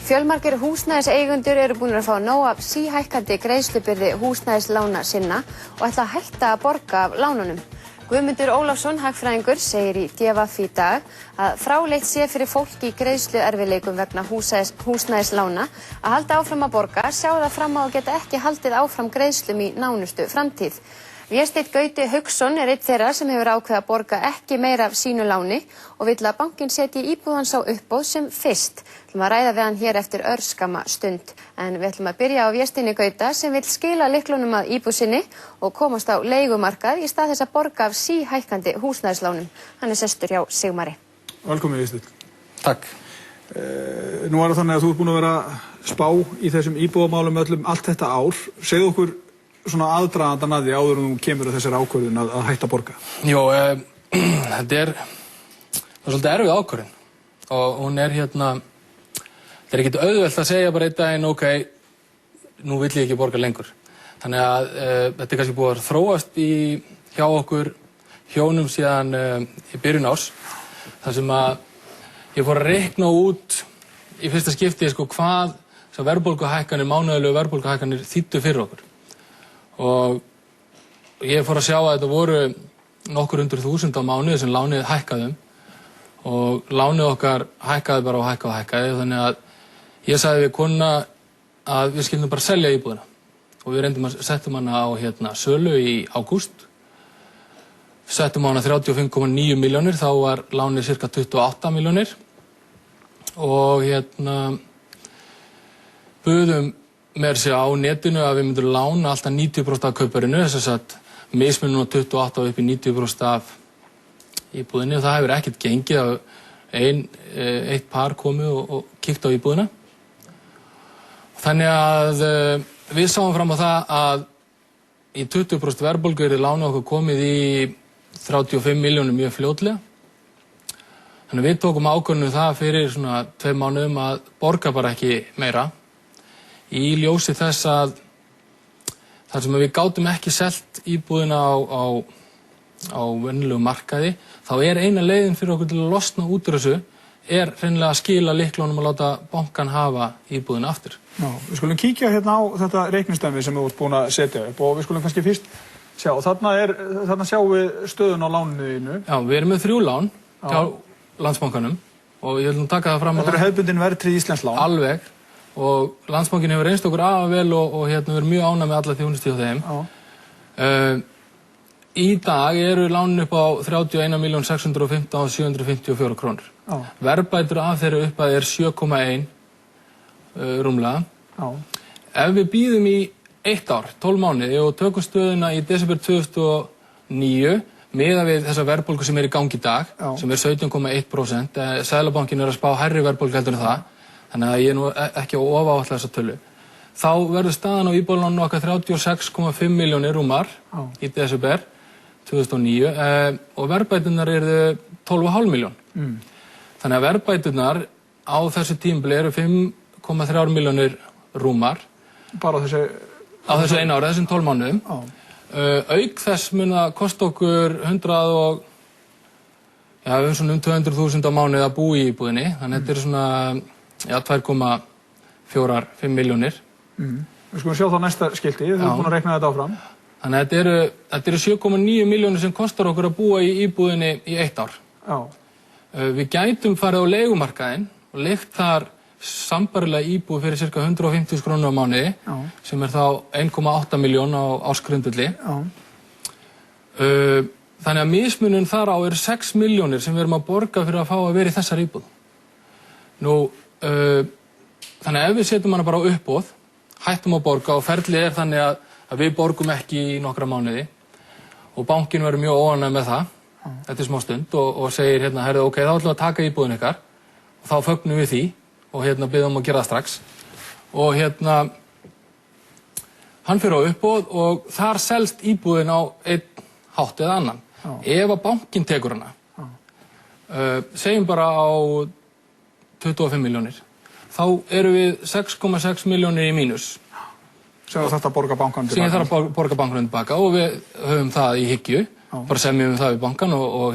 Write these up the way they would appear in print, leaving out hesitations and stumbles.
Fjölmargir húsnæðiseigendur eru búnir að fá nóg af síhækkandi greiðslubyrði húsnæðislána sinna og ætla að hætta að borga af lánunum. Guðmundur Ólafsson, hagfræðingur, segir í DV í dag að fráleitt sé fyrir fólk í greiðsluerfiðleikum vegna húsnæðislána að halda áfram að borga, sjá það fram á að geta ekki haldið áfram greiðslum í nánustu framtíð. Vésteinn Gauti Hauksson er einn þeirra sem hefur ákveðið að borga ekki meira af sínu láni og vill að bankinn setji íbúð hans á uppboð sem fyrst. Við ætlum að ræða við hann hér eftir örskamma stund. En við ætlum að byrja á Vésteini Gauta sem vill skila lyklunum að íbúð sinni og komast á leigumarkað í stað þess að borga af síhækkandi húsnæðislánum. Hann er sestur hjá Sigmari. Velkomin Vésteinn. Takk. Nú er það þannig að þú ert búin að vera spá í þessum íbúðamálum öllum allt þetta ár. Segðu okkur svona aðdragandan að því áður en þú kemur að þessari ákvörðun að hætta að borga? Jó, þetta er svolítið erfið ákvörðun og hún er það er ekkert auðvelt að segja bara einn daginn, ok, nú vill ég ekki borga lengur. Þannig að þetta er kannski búið að þróast hjá okkur hjónum síðan í byrjun árs, þar sem að ég fór að reikna út í fyrsta skipti hvað verðbólguhækkanir, mánaðarlegu verðbólguhækkanir þýddu fyrir okkur. Og ég fór að sjá að þetta voru nokkur 100.000 á mánuði sem lánið hækkaði og lánið okkar hækkaði bara og hækkaði, þannig að ég sagði við konuna að við skyldum bara selja íbúðina og við settum hana á sölu í ágúst, settum hana 35,9 milljónir, þá var lánið cirka 28 milljónir og buðum með sér á netinu að við myndum lána alltaf 90% af kauparinu, þess að mismunum á 28 upp í 90% af íbúðinni og það hefur ekkert gengið að eitt par komið og kíkt á íbúðina. Þannig að við sáum fram á það að í 20% verðbólgu er lánið okkur komið í 35 milljónir mjög fljótlega. Þannig að við tókum ákvörðun það fyrir svona 2 mánuðum að borga bara ekki meira. Í ljósi þess að þar sem við gátum ekki selt íbúðina á venjulegu markaði, þá er eina leiðin fyrir okkur til að losna út úr þessu er hreinlega að skila lyklunum og láta bankann hafa íbúðina aftur. Já, við skulum kíkja á þetta reikningsdæmi sem við ert búin að setja upp og við skulum kannski fyrst sjá, þarna sjáum við stöðun á láninu þínu. Já, við erum með 3 lán hjá Landsbankanum og ég vil taka það fram að þetta eru hefðbundin verðtryggð íslensk lán. Alveg. Og Landsbankinn hefur reynst okkur afar vel og verið mjög ánægð með alla þjónustu hjá þeim. Í dag eru lánin upp á 31.615.754 krónur. Verðbætur af þeirra upphæð er 7,1 rúmlega. Ef við býðum í 1 ár, 12 mánuði og tökum stöðuna í desember 2009 miðað við þessa verðbólgu sem er í gangi í dag, sem er 17,1%, Seðlabankinn er að spá hærri verðbólgu heldur en það. Þannig að ég er nú ekki að ofaáætla þessa tölu. Þá verður staðan á íbúðalánum okkar 36,5 milljónir rúmar í desember 2009 og verðbæturnar eru 12,5 milljón. Þannig að verðbæturnar á þessu tímabili eru 5,3 milljónir rúmar. Bara á þessu einu ári, þessum 12 mánuðum. Auk þess mun það kosta okkur 200.000 á mánuði að búa í íbúðinni. Þannig að þetta er svona 2,45 milljónir. Við skulum sjá þá næsta skilti, þú ert búin að reikna þetta áfram. Þannig að þetta eru 7,9 milljónir sem kostar okkur að búa í íbúðinni í 1 ár. Við gætum farið á leigumarkaðinn og leigt þar sambarilega íbúð fyrir cirka 150.000 krónur á mánuði, sem er þá 1,8 milljón á ársgrundvelli. Þannig að mismunun þar á er 6 milljónir sem við erum að borga fyrir að fá að vera í þessar íbúð. Þannig að ef við setjum hana bara á uppboð, hættum að borga og ferlið er þannig að við borgum ekki í nokkra mánuði og bankinn verður mjög óánægður með það eftir smá stund og segir herðu, ok, þá ætlum við að taka íbúðin ykkar og þá fögnum við því og biðjum að gera það strax og hann fer á uppboð og þar selst íbúðin á einn hátt eða annan. Ef að bankinn tekur hana, segjum bara á 25 milljónir, þá eru við 6,6 milljónir í mínus. Sem þú þarft að borga bankanum tilbaka. Sem ég þarf að borga bankanum tilbaka og við höfum það í hyggju, bara semjum það við bankan og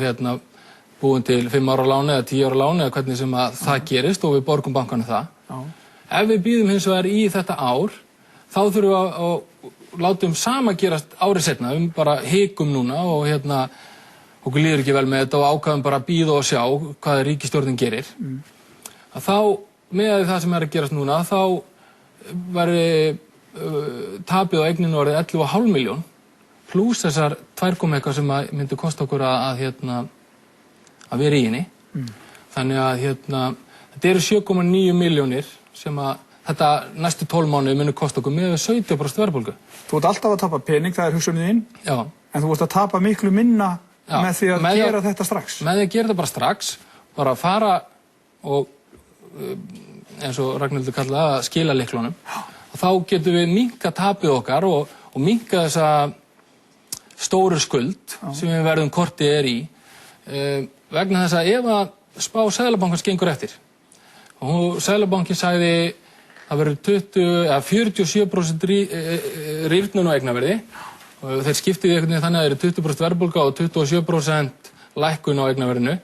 búum til 5 ára láni eða 10 ára láni eða hvernig sem að það gerist og við borgum bankanum það. Ef við býðum hins vegar í þetta ár, þá þurfum við að látum sama gerast árið seinna, bara hikum núna og okkur líður ekki vel með þetta og ákveðum bara að bíða og sjá hvað ríkisstjórnin gerir. Að þá, með það sem að gerast núna, þá væri tapið á eigninu orðið 11,5 milljón plús þessar 2 eitthvað sem myndi kosta okkur að vera í henni. Þannig að þetta eru 7,9 milljónir sem að þetta næstu 12 mánuði muni kosta okkur með 17% verðbólgu. Þú ert alltaf að tapa pening, það hugsunin þín. Já. En þú ert að tapa miklu minna með því að gera þetta strax. Með því að gera þetta bara strax, bara fara og eins og Ragnhildur kallaði að skila lyklunum. Þá getum við minnkað tapið okkar og minnkað þessa stóru skuld sem við verðum kortið í vegna þess að ef að spá Seðlabankans gengur eftir og Seðlabanki sagði að verður 47% rýrnun á eignaverði og þeir skiptið einhvern veginn þannig að það eru 20% verðbólga og 27% lækkun á eignaverðinu,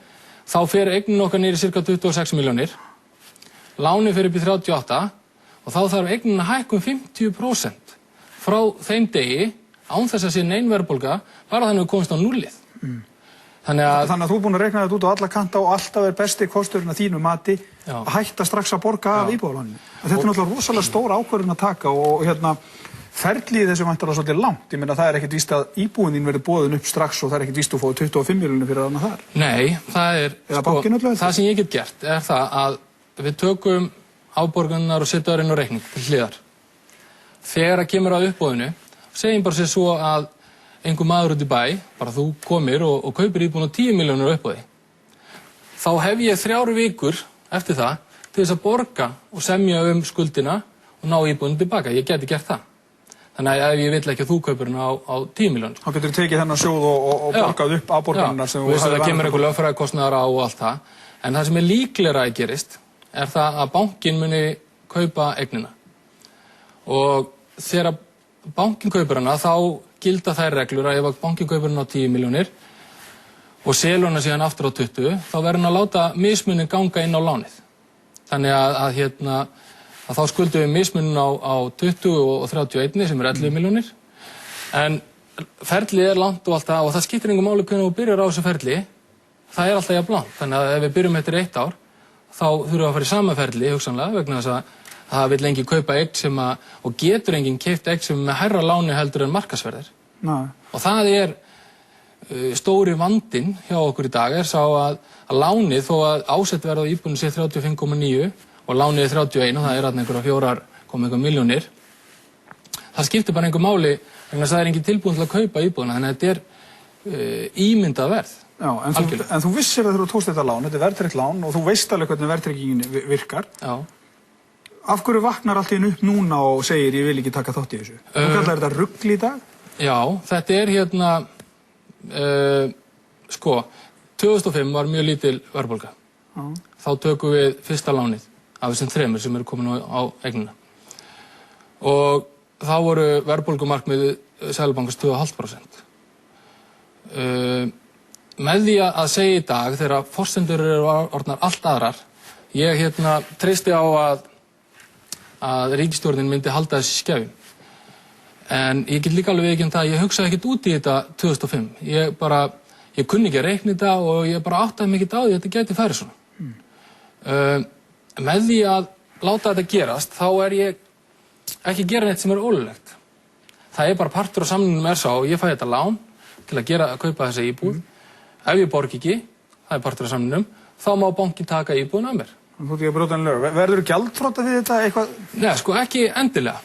þá fer eignin okkar niður í ca. 26 milljónir, lánið fer upp í 38 og þá þarf eignin að hækka 50% frá þeim degi án þess að sé nein verðbólga, bara þannig að við komumst á núllið. Þannig að þú er búin að reikna þetta út á alla kanta og alltaf besti kosturinn að þínu mati að hætta strax að borga af íbúðaláninu. Þetta er náttúrulega rosalega stór ákvörðun að taka og ferlið þessu væntanlega svolítið langt. Ég meina það er ekkert víst að íbúðin þín verður boðin upp strax og það er ekkert víst að fá 25 milljónir fyrir hana þar. Nei, það er það sem ég get gert er það að við tökum afborganirnar og setja þær inn á reikning til hliðar. Þegar að kemur að uppboðinu, segjum bara sér svo að einhver maður út í bæ, bara þú komir og kaupir íbúðin á 10 milljónir á uppboði. Þá hef ég 3 vikur eftir það til þess að borga og semja skuldina og ná íbúðinu tilbaka. Ég geti gert það. Þannig að ef ég vill ekki að þú kaupir hana á 10 milljónir. Þá getur þú tekið þennan sjóð og borgað upp afborganirnar sem þú hafði verið. Það kemur einhver lögfræðikostnaðar á og allt það. En það sem er líklegra að gerist er það að bankinn muni kaupa eignina. Og þegar bankinn kaupir hana þá gilda þær reglur að ef bankinn kaupir hana á 10 milljónir og selur hana síðan aftur á 20, þá verður hann að láta mismunin ganga inn á lánið. Þannig að þá skuldum við mismunin á 20 og 31 sem 11 milljónir. En ferlið er langt og allt það og það skiptir engu máli hvernig þú byrjar á þessu ferli, það er alltaf jafn langt. Þannig að ef við byrjum eftir 1 ár, þá þurfum við að fara í sama ferli, hugsanlega, vegna þess að það vill enginn kaupa eign og getur enginn keypt eign sem með hærra láni heldur en markaðsverðir. Og það er stóri vandinn hjá okkur í dag er sá að lánið, þó að ásett verð á íbúðinni sé 35,9 og lánið er 31 og það er einhverja 4,1 milljónir. Það skiptir bara einhver máli vegna þess að það er enginn tilbúin til að kaupa íbúðina, þannig að þetta er ímyndað verð. Já, en þú vissir að þú tókst þetta lán, þetta er verðtryggt lán og þú veist alveg hvernig verðtryggingin virkar. Já. Af hverju vaknar allt í einu upp núna og segir ég vil ekki taka þátt í þessu? Þú kallar þetta rugl í dag? Já, þetta er 2005 var mjög lítil verðbólga. Þá tökum við fyrsta lánið af þessum 3 sem eru komin á eignina. Og þá voru verðbólgumarkmið Seðlabankans 2,5%. Með því að segja í dag þegar forsendur eru orðnar allt aðrar, ég treysti á að ríkisstjórnin myndi halda þessi skefjum. En ég get líka alveg viðurkennt að ég hugsaði ekkert út í þetta 2005. Ég kunni ekki að reikna þetta og ég bara áttaði mig ekkert á því að þetta gæti farið svona. Með því að láta þetta gerast, þá er ég ekki að gera neitt sem er ólöglegt. Það er bara partur á samningnum sá og ég fæ þetta lán til að kaupa þessa íbúð. Ef ég borgi ekki, það er partur á samningnum, þá má bankinn taka íbúðina af mér. Þú ert ekki að brjóta lög. Verður gjaldþrota við þetta eitthvað? Nei, ekki endilega.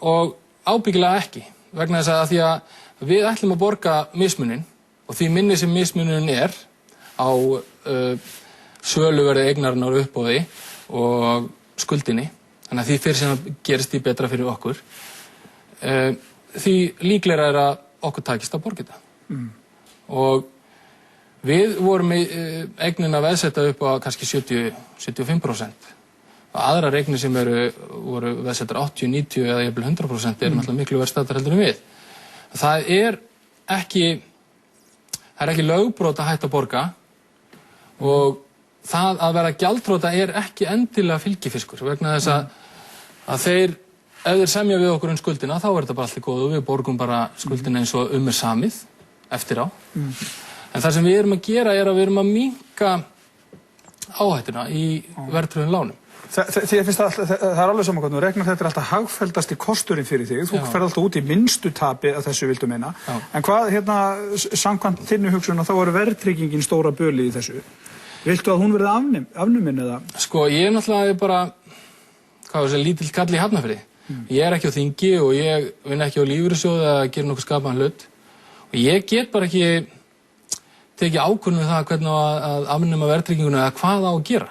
Og ábyggilega ekki. Vegna þess að því að við ætlum að borga mismunin og því minni sem mismunin er á söluverði eignarinnar uppboði og skuldinni, þannig að því fyrir sem það gerist því betra fyrir okkur, því líklegra er að okkur takist að borga þetta. Og við vorum eignina veðsetta upp á kannski 70-75%. Og aðrar eignir sem voru veðsettar 80, 90 eða jafnvel 100% eru náttúrulega miklu verðstættar heldur en við. Það er ekki lögbrot að hætta að borga og það að vera gjaldþrota er ekki endilega fylgifiskur vegna þess að þeir, ef þeir semja við okkur skuldina, þá þetta bara allt í góðu og við borgum bara skuldina eins og samið eftir á. En það sem við erum að gera er að við erum að minnka áhættuna í verðtryggðum lánum. Þér finnst það er alveg saman hvernig þú regnar þetta er alltaf hagfelldasti kosturinn fyrir þig. Þú ferð alltaf út í minnstu tapi að þessu vildu meina. En hvað, samkvæmt þinni hugsun þá eru verðtryggingin stóra böli í þessu. Viltu að hún verði afnumin eða? Sko, ég náttúrulega bara, lítill kall í Hafnarfirði. Ég ekki á þingi og ég vinn ekki á lífeyrissjóði að gera nokkuð skapaðan hlut. Og ég get bara ekki tekið ákvörðun það hvernig að afnema verðtrygginguna eða hvað á að gera.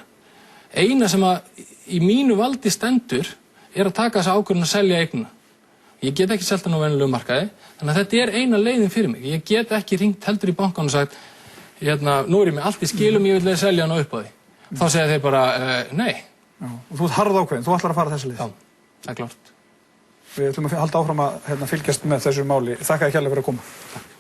Eina sem að í mínu valdi stendur er að taka þessa ákvörðun að selja eignina. Ég get ekki selt hann á venjulegu markaði, þannig að þetta er eina leiðin fyrir mig. Ég get ekki hringt heldur í bankann og sagt, nú er ég með allt í skilum, ég vil selja hann á uppboði. Þá segja þeir bara, nei. Já, og þú ert harð ákveðin, þú ætlar að fara þessi leið. Já, það er klárt. Við ætlum að halda áfram að fylgjast með þessu máli. Þakka þér kærlega fyrir að koma. Takk.